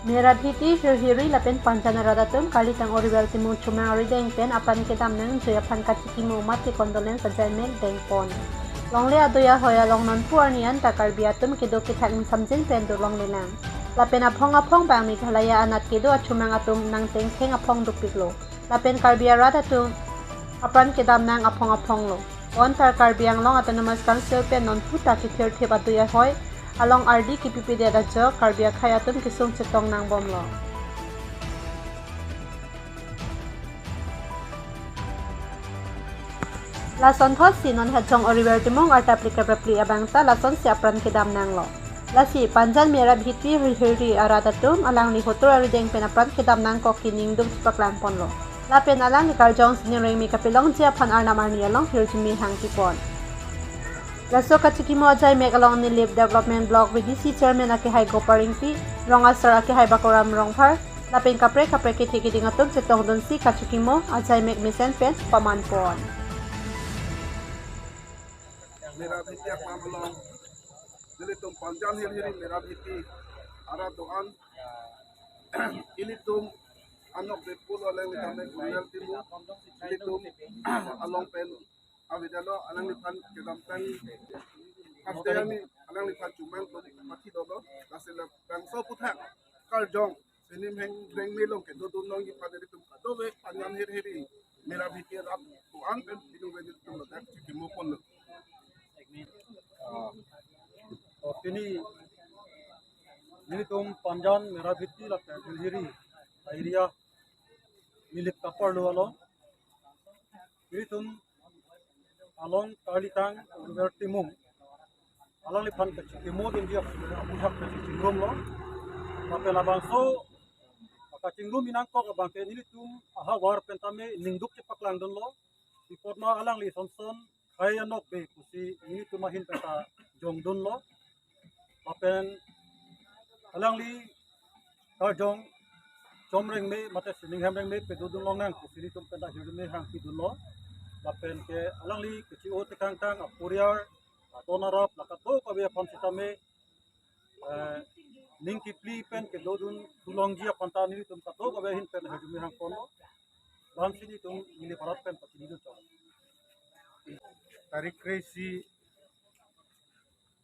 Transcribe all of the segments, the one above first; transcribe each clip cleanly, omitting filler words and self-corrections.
Mera bhiti hirhiri lapen panjana radatum kalitang oriwel timu chumang arideng pen apan kedam nang joya pan katikimu mati kondolen sajaimek dengpon. Longle adoya hoya longnon puarnian takar biatum kedo kitak samjin pen do longle nang. Lapen apong bang Meghalaya anat kedo achumang atum nang tengkeng apong dupiklo. Lapen karbia radatum apan kedam nang apong lo. On tar karbiang long autonomous council pen non puta kithir thep adoya hoy along RD KPP de rajo karbia khayatum kisung chetong nang bomlo. Lason thos si non hachong oriwer timong arta applicable abangta lason si apran kedam nang lo. Lasi panjan mera bhiti hirhiri aradatum alang ni hotor arideng penapran kedam nang ko kining dum paklang pon lo. Lapen alang ni karjong sinireng mi kapilong jia pan arna marni along hirjumi hang tipon. Laso kachikimo ajay mek along ni Live Development Block VDC Chairman aki hai Goparingpi, ronga sir aki hai Bakoram Rongphar, lapin kapre kiti dingatum cetong dun si kachikimo ajay mek misen pen paman pon. Mera bhiti akam along nilitum panjan hiri mera bhiti ara doan ilitum anok bepul oleh nikamek royal timu ilitum along pen avidalo alang lipan kedam pen Asdayani alang lipan cuman mati dodo nasila bangso puthak karjong sinim heng deng milong kedo dunong ipan ilitum kadobe panjan hiri mera bhiti rap doan pen idung ilitum letak cikimu pon ini tum panjan mera bhiti la hirhiri area milik kapar lo along ini tum along kalitang river timung alang lipan kachikimo din dia puhak kachikingrum lo kapela bangso kachingrum minangko kabangke ini tum aha war pentame ningduk cepaklang don lo ipotma alang li sonson kaya nok be kusi ini tumahin peta jongdun lo apen alang li karjong chomreng me mate sining hamreng me pedudun long nang kusi ni tum peta hirme hang kidun lo apen ke alang li keci o tekang tang apuriar atonarap lakato kabe pon sitame ning kipli pen ke dodun tulong ji apanta ni tum kato kabe hin pen hirme hang kono lan sini tum ini parat pen patini do tarik kresi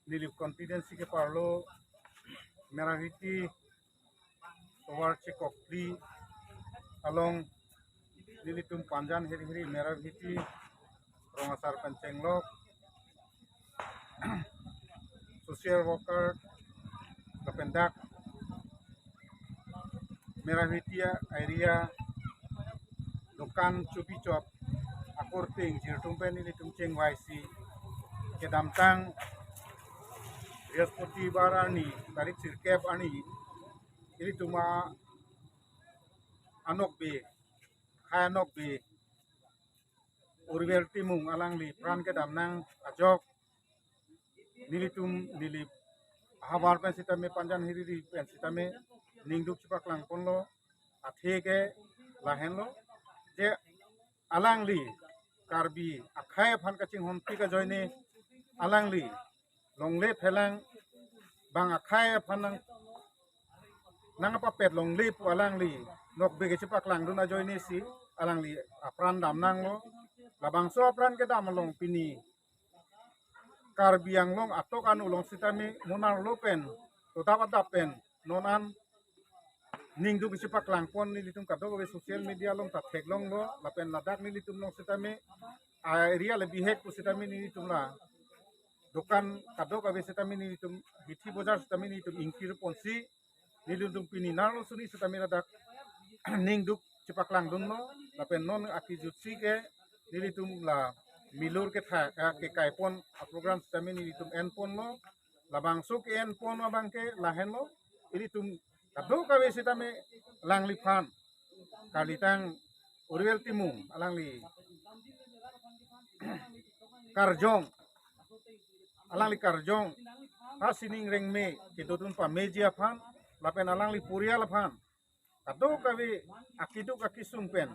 nilip confidence ke parlo meraviti towar chekopli along nilitum panjan hiri meraviti rongasar pencenglok social worker kapendak meraviti area dokan cupi cop akorting jirtumpen ini tumceng waisi kedamtang Riaspoti barani tarik sirkep ani ini cuma anok be khanok be urvel timung alang li pran kedam nang ajok nilitum nilip habar pen sitame panjan hiri pen sitame ningduk cipak lang ponlo athege lahen lo je alang li karbi akhai phan kaching hompi ka joine alang li longle phelang bang akhai phanang nang apa pet longle pu alang li nok be cipak lang duna joine si alang li apran dam nang lo labang so apran ke dam long pini karbiang long atok anu long sitame monar lopen to dapat pen nonan ningdu bisipak langpon ni litum kado be social media long tatek long lo lapen ladak ni litum long sitame area lebih hek sitame ni litum la dokan kado ka be sitame ni litum hithi bozar sitame ni litum ingkir ponsi ni litum pininar lo suni sitame ladak ningdu cipak lang dun lo lapen non aki jutsi ke ni litum la milur ke tha ke kaipon program sitame ni litum enpon lo labang suk enpon abang ke lahen lo ini tum kado kawe sitame lang lipan kalitang urwel timung alang li karjong alang li karjong ha sining reng me kitutun pa meji aphan lapen alang li puria laphan kado kawe akidu kakisung pen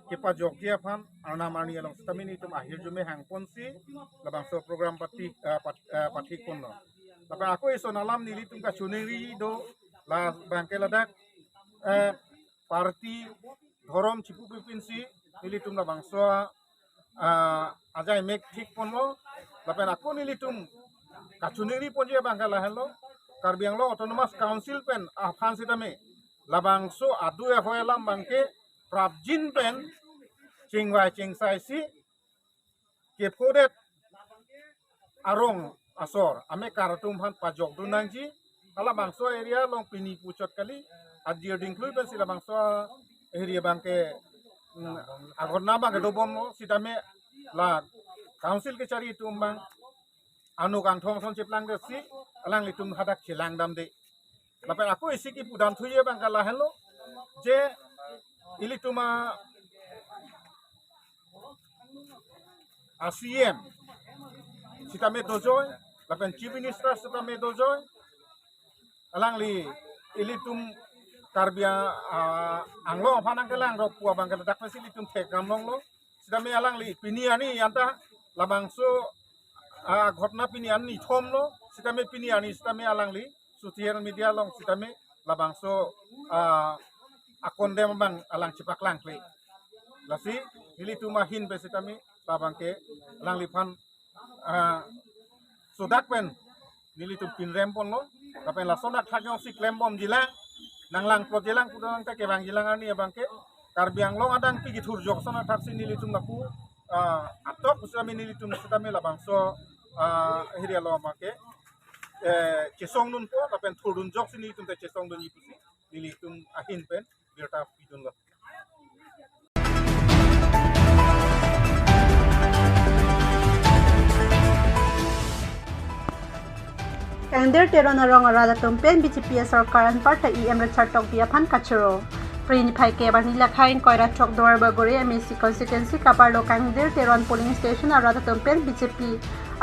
kipa jogja aphan arna mani along stamini tum akhir jume hang ponsi labang so program patik pon lo lapen aku ison alam nili tum ka chuneri do la bangke ladak parti dhorom chipu pipinsi nilitum na bangso ajai mek thik ponlo lapen aku nilitum kachuniri ponje bangkala hello Karbi Anglong Autonomous Council pen afan sitame labangso adu ya hoelam bangke prabjin pen chingwai chingsai si kepodet arong asor ame karatum han pajok dunangji ala bangso area long pini pucot kali adir dingklui pen sila bangso area bangke agorna bangke dobom no sitame la council ke cari tumbang anu kang thong son chiplang de si alang litum hadak chilang dam de lapen aku isi ki pudan thuye bang kala hello je ilituma ACM sitame dojoy lapen chief minister sitame dojoy alang li ilitum karbia anglo phanang kelang ro puwa bang kala dak ilitum thek gamlong lo sitame alang li piniani anta labangso ঘটনা পিনি আনি থম lo sitame pini ani sitame alangli social media long sitame labangso akonde bang alang cipak langkle lasi hili tumahin be sitame labangke alangli pan sodak pen nili tu pin rempon lo kapen la sodak thajong sik lembom jilang nanglang pro jilang kudang ta ke bang jilang ani abangke karbiang long adang pi githur joksona taksi nili tum naku atok usami nili tum sitame labangso hiria lo make cesong nun po tapen thurun jok sini tum te cesong dun ipusi nili tum ahin pen birta pidun lo Kangdir teron arong arada tumpen BJP sarkaran parta EM Richard Tok biapan kachuro. Prin pai ke banila kain koira chok dor bagori MSC constituency kaparlo Kangdir teron polling station arada tumpen BJP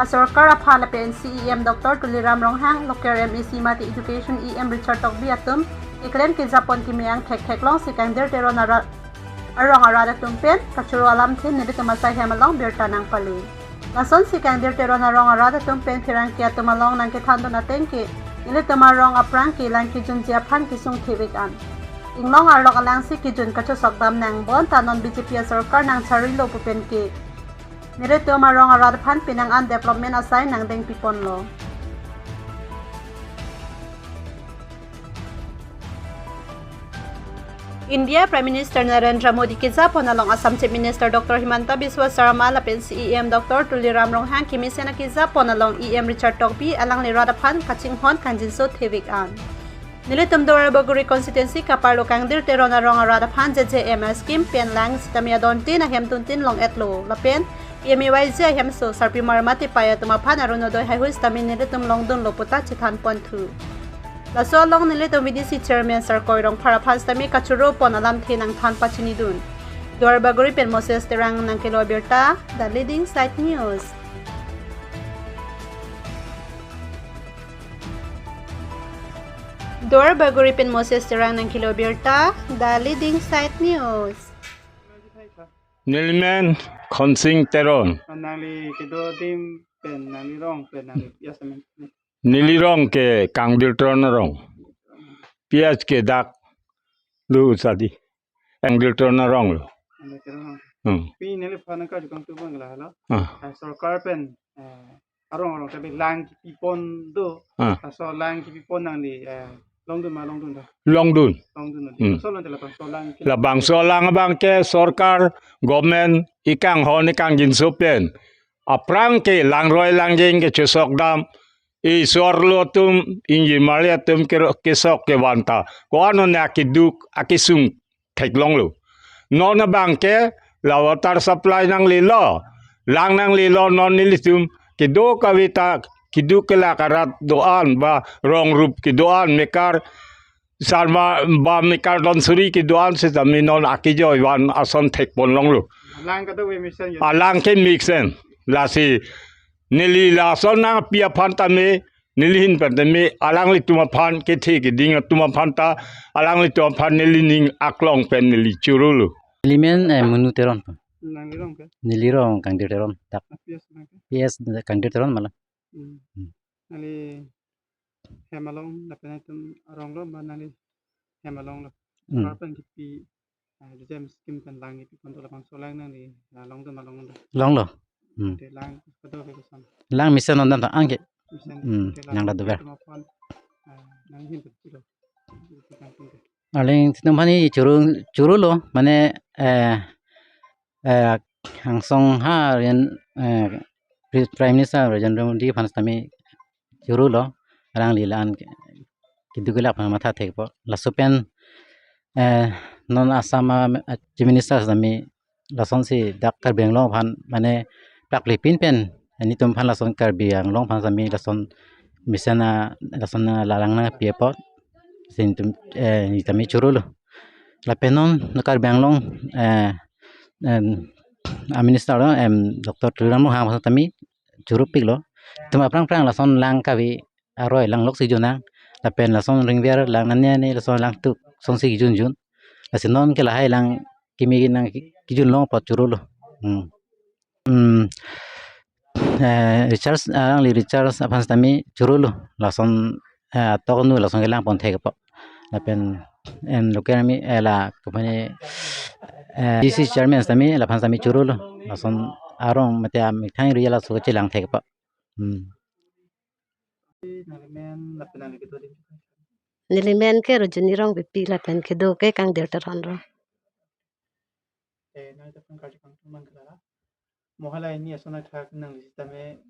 asarkar aphala pen CEM Dr. Tuliram Ronghang loker MEC mati education EM Richard Tok biatum iklem ke Japon ki meang khek long si Kangdir teron arong arada tumpen kachuro alam the nili tumasai hemalong birta nang pali. Lason si Kangdir teron arong arada tumpen firang kia tumalong nang kithando na tengke nili tumarong aprang ki lang ki jun jiaphan ki sung thiwikan. Inglong arlok alang si ki jun kachu sokdam nang bon tanon BJP sarkar nang charilo pupen ki. Nili tumarong arada phan pinang an development asai nang deng pipon lo. India Prime Minister Narendra Modi ke Japon along Assam Chief Minister Dr. Himanta Biswa Sarma lapen CEM Dr. Tuliram Ronghang kimisena ke Japon along EM Richard Tokbi alang ni Radaphan Kachinghon Kanjinso Thewik an. Nilitum Dora Bogori constituency kaparlo Kangdir teron arong Radaphan JJM scheme pen lang sitamia donti na hemtuntin long etlo lapen EMYJ hemso sarpi marmati paya tumaphan arunodoy haihu stamin nilitum long dun loputa chithan pontu. Laso long nilitum VDC chairman sarkoirong paraphas tami kachuro pon alam the nang than pachini dun. Dora Bogori pen Moses terang nang kilo berta the leading site news. Dora Bogori pen Moses terang nang kilo berta the leading site news. Nilmen Khonsing Teron nangli kedo tim pen nangli rong pen nangli yasamen Nilirong ke Kangdir Teron rong Piaz ke dak lu sadi Kangdir Teron rong lu pi nele phana ka jukang tu bangla hala sarkar pen arong tabi lang ki pipon do so lang ki pipon nangli longdun da Longdun so lang tela so lang ki labang solang bang ke sorkar government ikang hon ikang jinso pen aprang ke langroy langjeng ke chesok dam I sorlo tum inji malia tum kesok ke wanta ko ano na kiduk akisung theklong lu no na bangke la water supply nang lilo lang nang lilo non nilitum kido kawita kiduk la karat doan ba rong rup kidoan mekar sarma ba mekar don suri kidoan se taminon akijo wan ason thekpon long lu lang ka do we mission alang ke mixen lasi nili la sona pia phanta me nilihin pante me alang li tuma phan ke the ke ding tuma phanta alang li tuma phan nili ning aklong pen nili churulu Limen munu teron nangli rong ka nilirong Kangdir teron tak yes PS Kangdir teron malah nali hemalong na penatum arong lo manali hemalong lo Kapan kipi jam skim kan lang itu untuk lapang solang nang di long tu malong tu. long lo De lang kedua ke kesan. lang mission on dan angke Misan yang da dober mapan nang hin betul. Itu kampung tu. aling tinum hani churu lo mane hangsong ha ren prime minister Narendra Modi panas tami churu lo rang lilan kidugela pa matha thekpo la supen non asama chief minister tami lason si dakar benglong phan mane pakli pin pen ani tum phan lason kar biang long phan tami lason misana lason lalang na piepo sin tum ni tami churu lo la penon nakar benglong minister lo Dr. Triram Hang tami churu pik lo tuma prang lason lang kawi aroi lang lok si junang la pen lason ringbiar lang nanya ni lason lang tu son si jun la sinon ke la hai lang kimi nang kijun long pot churu lo Richard ang li Richard apans tami churu lo lason tok nu lason ke lang pon thek po la pen local mi la company DC chairman tami la pans tami churu lo lason arong mate mi thang ri la so che lang thek po Nalimen lapan gitu di. Nilimen ke rojuni rong pipi la pen ke do ke kang der taron ro. Nang itu kan kampung man kala. Mohala ini asana thak nang sisteme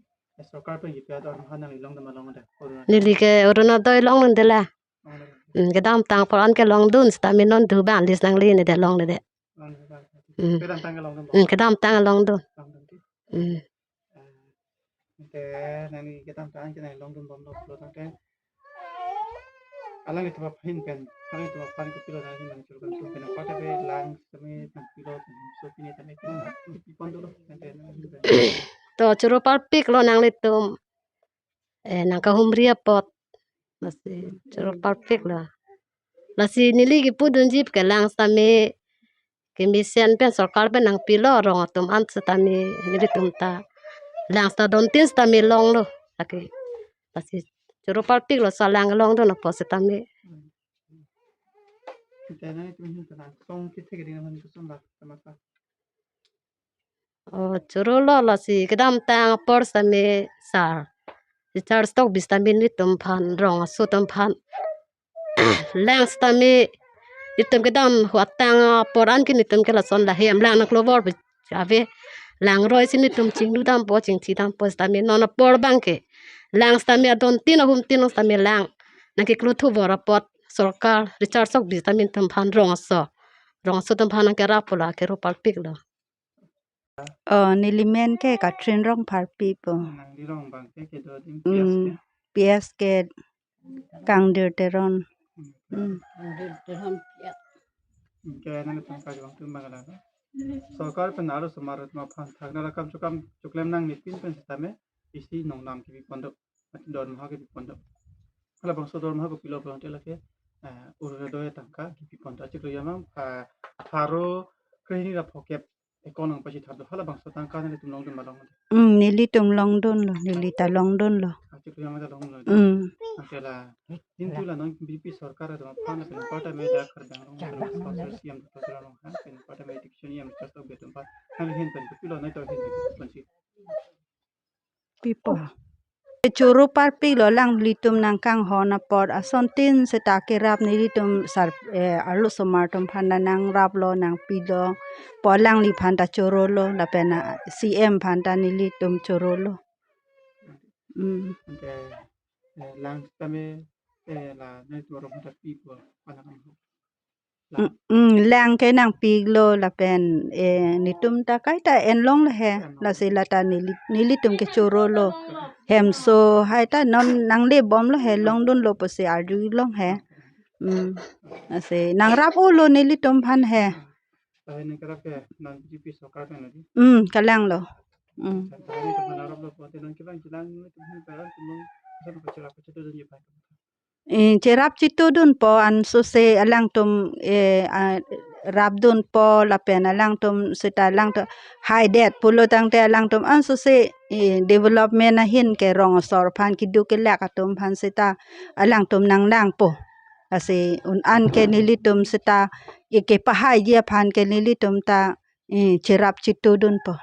सरकार पे ये प्याद और महान नंग इलोंग दमा लोंग दे Nili ke uruna doi long nun de la. Ke dam tang poran ke long dun sta mi non du ban lis nang li ne de long de. पेरन तंग लोंग दम Ke dam tang long dun. ke nani kita tang ke nani long dum bom lo tang ke alang itu pahin pen alang itu pahin ko pilo nani nang churu kan pen pa te lang sami nang pilo so pini tame ke pon do lo To churu par pik lo nang litum. Nang ka humria pot. Nasi churu par pik lo. Nasi nili ki pudun jip ke lang sami ke misian pen sarkar pen nang pilo rong tum an setami nili tum ta. Lang sta don tin sta mi long lo. Laki. Nasi churu par pik lo sa lang long do na po setami. kita nani itu hin tang song kita ke dengan itu song lah sama sa Oh, churu lo la si kedam tang por sami sar. Si char stok bis tami nitum phan rong su tum phan. Lang stami nitum kedam huat tang poran ki nitum ke la son la hem lang nak lovor bi ave lang roi si nitum ching du dam po ching chi dam po stami non por bangke. Lang stami adon tin hum tin stami lang. Naki klu thu bora pot sarkar richard sok bis tami tum phan rong so. Rong su tum phan ke rapula ke ro pal pik lo. Nilimen ke katrin rong parpi po nang di rong bang ke do dim pias ke pias ke kang dir teron ke nani tang ka jong tum bang la सरकार पे नारो समारत में फान थागना रकम चुकम चुकलेम नंग निपिन पेन सतमे इसी नंग नाम की पंड डोर महा के पंड हला बंसो डोर महा को पिलो बंटे लके उरे दोय तंका की पंड चिक यमा थारो क्रेनी रा फोकेप एकोनंग पछि थादो हला बंसो तंका ने तुम नंग दम nili tum long don lo nili ta long don lo चिक यमा दा लंग अकेला किंतु ला नंग बीपी सरकार द फान पे पाटा में दा कर दंग स्पॉन्सर सीएम तो चला नो हां पे पाटा में डिक्शन यम जस्ट ऑफ बेटम पा हम हिन पे पिलो नहीं तो हिन पंची pipo churu parpi lo lang litum nang kang ho na por ason tin se ta ke rap nili tum sar arlo somar tum phana nang rap lo nang pi lo por lang li phanta churu lo la pena cm phanta nili tum churu lo Ante lang tame la net waro mata pipo pana kam lang ke nang pi lo la pen nitum ta kai ta en long la he la se la ta nili tum ke choro lo hem so hai ta non nang le bom lo he long dun lo pose ardu long he ase nang rap o lo nili tum phan he tahe ne kara pe nan GP sokar pe nadi kalang lo tahe ne to narab lo pote nan ke bang jilang ne tum peran tum sa ko chara ko cheto je pa cerap citu dun po an so se alang tum rap dun po la pen alang tum seta alang to high det pulo tang te alang tum an so se development na hin ke rong sor phan ki du ke la ka tum phan seta alang tum nang lang po ase un an ke nilitum seta ike pahai dia phan ke nilitum ta cerap citudun po